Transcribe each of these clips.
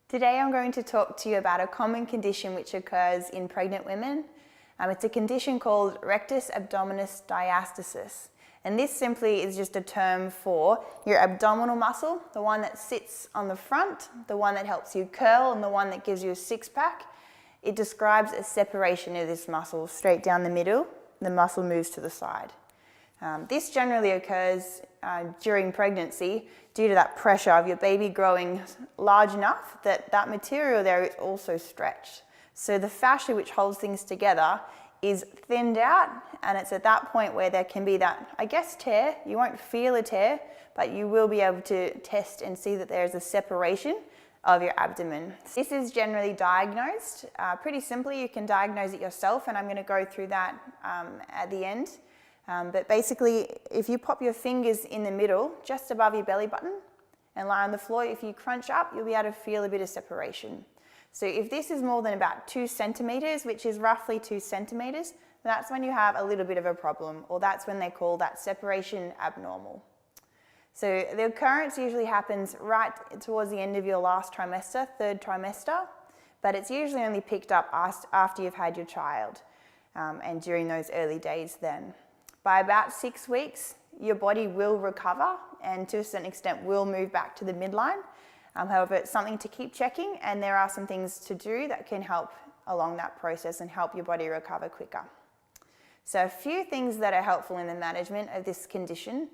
Today I'm going to talk to you about a common condition which occurs in pregnant women. It's a condition called rectus abdominis diastasis. And this simply is just a term for your abdominal muscle, the one that sits on the front, the one that helps you curl, and the one that gives you a six-pack. It describes a separation of this muscle straight down the middle. The muscle moves to the side. This generally occurs during pregnancy due to that pressure of your baby growing large enough that that material there is also stretched. So the fascia which holds things together is thinned out, and it's at that point where there can be that, tear. You won't feel a tear, but you will be able to test and see that there's a separation of your abdomen. This is generally diagnosed pretty simply. You can diagnose it yourself, and I'm going to go through that at the end. But basically, if you pop your fingers in the middle, just above your belly button, and lie on the floor, if you crunch up, you'll be able to feel a bit of separation. So if this is more than about 2 centimeters, which is roughly 2 centimeters, that's when you have a little bit of a problem, or that's when they call that separation abnormal. So the occurrence usually happens right towards the end of your last trimester, 3rd trimester, but it's usually only picked up after you've had your child, and during those early days then. By about 6 weeks, your body will recover and to a certain extent will move back to the midline. However, it's something to keep checking, and there are some things to do that can help along that process and help your body recover quicker. So a few things that are helpful in the management of this condition.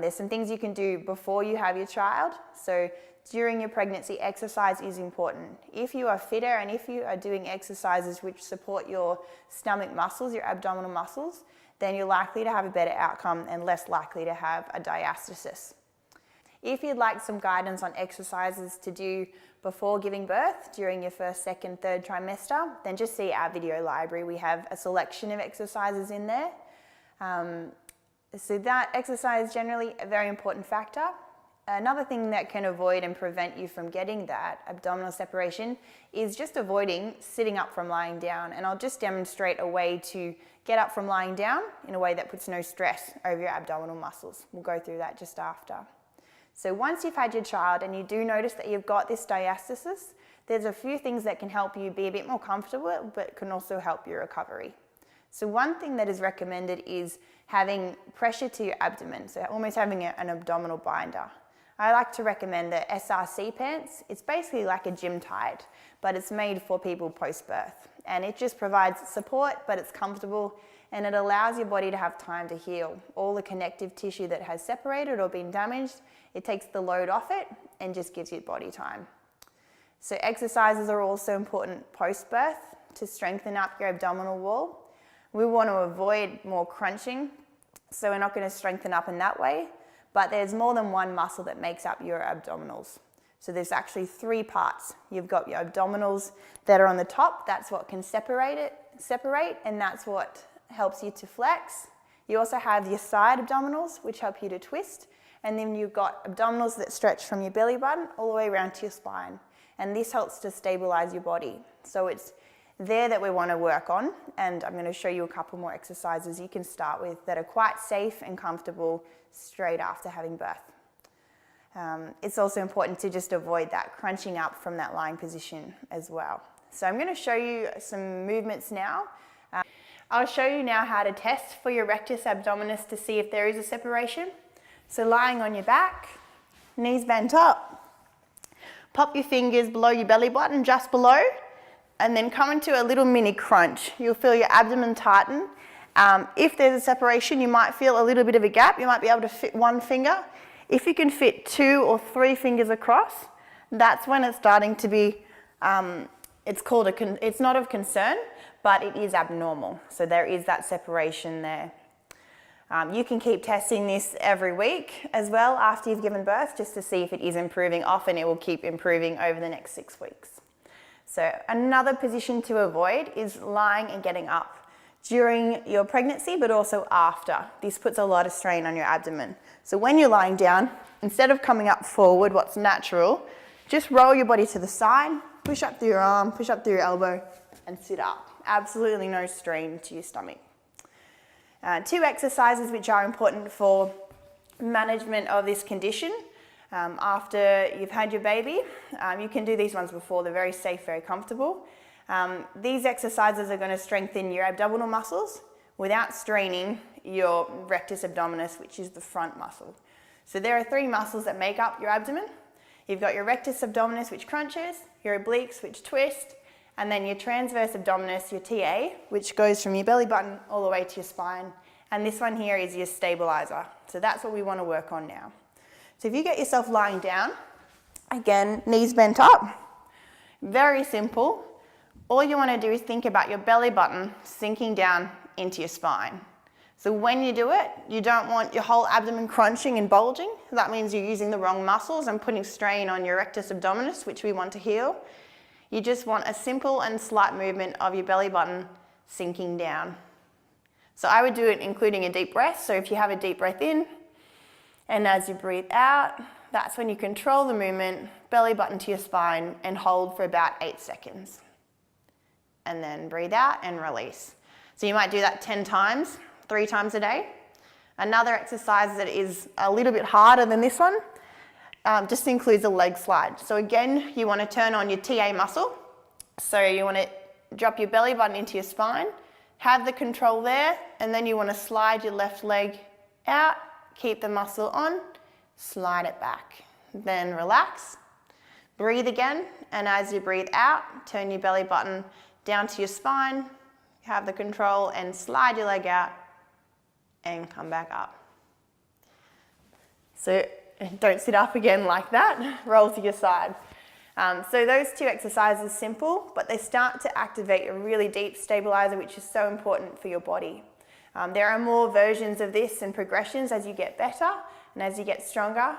There's some things you can do before you have your child. So during your pregnancy, exercise is important. If you are fitter and if you are doing exercises which support your stomach muscles, your abdominal muscles, then you're likely to have a better outcome and less likely to have a diastasis. If you'd like some guidance on exercises to do before giving birth during your 1st, 2nd, 3rd trimester, then just see our video library. We have a selection of exercises in there. So that exercise is generally a very important factor. Another thing that can avoid and prevent you from getting that abdominal separation is just avoiding sitting up from lying down. And I'll just demonstrate a way to get up from lying down in a way that puts no stress over your abdominal muscles. We'll go through that just after. So once you've had your child and you do notice that you've got this diastasis, there's a few things that can help you be a bit more comfortable, but can also help your recovery. So one thing that is recommended is having pressure to your abdomen, so almost having an abdominal binder. I like to recommend the SRC pants. It's basically like a gym tight, but it's made for people post-birth. And it just provides support, but it's comfortable, and it allows your body to have time to heal. All the connective tissue that has separated or been damaged, it takes the load off it and just gives your body time. So exercises are also important post-birth to strengthen up your abdominal wall. We want to avoid more crunching, so we're not going to strengthen up in that way. But there's more than one muscle that makes up your abdominals. So there's actually 3 parts. You've got your abdominals that are on the top. That's what can separate, and that's what helps you to flex. You also have your side abdominals, which help you to twist. And then you've got abdominals that stretch from your belly button all the way around to your spine. And this helps to stabilize your body. So it's there that we want to work on. And I'm going to show you a couple more exercises you can start with that are quite safe and comfortable straight after having birth. It's also important to just avoid that crunching up from that lying position as well. So I'm going to show you some movements now. I'll show you now how to test for your rectus abdominis to see if there is a separation. So lying on your back, knees bent up, pop your fingers below your belly button, just below, and then come into a little mini crunch. You'll feel your abdomen tighten. If there's a separation, you might feel a little bit of a gap. You might be able to fit 1 finger. If you can fit 2 or 3 fingers across, that's when it's starting to be, it's not of concern, but it is abnormal. So there is that separation there. You can keep testing this every week as well after you've given birth, just to see if it is improving. Often it will keep improving over the next 6 weeks. So another position to avoid is lying and getting up during your pregnancy, but also after. This puts a lot of strain on your abdomen. So when you're lying down, instead of coming up forward, what's natural, just roll your body to the side, push up through your arm, push up through your elbow, and sit up. Absolutely no strain to your stomach. 2 exercises which are important for management of this condition after you've had your baby. You can do these ones before, they're very safe, very comfortable. These exercises are going to strengthen your abdominal muscles without straining your rectus abdominis, which is the front muscle. So there are 3 muscles that make up your abdomen. You've got your rectus abdominis, which crunches, your obliques, which twist, and then your transverse abdominis, your TA, which goes from your belly button all the way to your spine. And this one here is your stabilizer. So that's what we want to work on now. So if you get yourself lying down, again, knees bent up, very simple. All you want to do is think about your belly button sinking down into your spine. So when you do it, you don't want your whole abdomen crunching and bulging. That means you're using the wrong muscles and putting strain on your rectus abdominis, which we want to heal. You just want a simple and slight movement of your belly button sinking down. So I would do it including a deep breath. So if you have a deep breath in, and as you breathe out, that's when you control the movement, belly button to your spine, and hold for about 8 seconds. And then breathe out and release. So you might do that 10 times, 3 times a day. Another exercise that is a little bit harder than this one just includes a leg slide. So again, you want to turn on your TA muscle. So you want to drop your belly button into your spine, have the control there, and then you want to slide your left leg out, keep the muscle on, slide it back. Then relax, breathe again, and as you breathe out, turn your belly button down to your spine, have the control, and slide your leg out, and come back up. So don't sit up again like that, roll to your side. So those 2 exercises are simple, but they start to activate a really deep stabilizer, which is so important for your body. There are more versions of this and progressions as you get better and as you get stronger.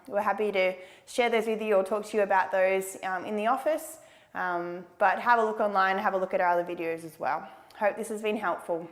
We're happy to share those with you or talk to you about those in the office, but have a look online, have a look at our other videos as well. Hope this has been helpful.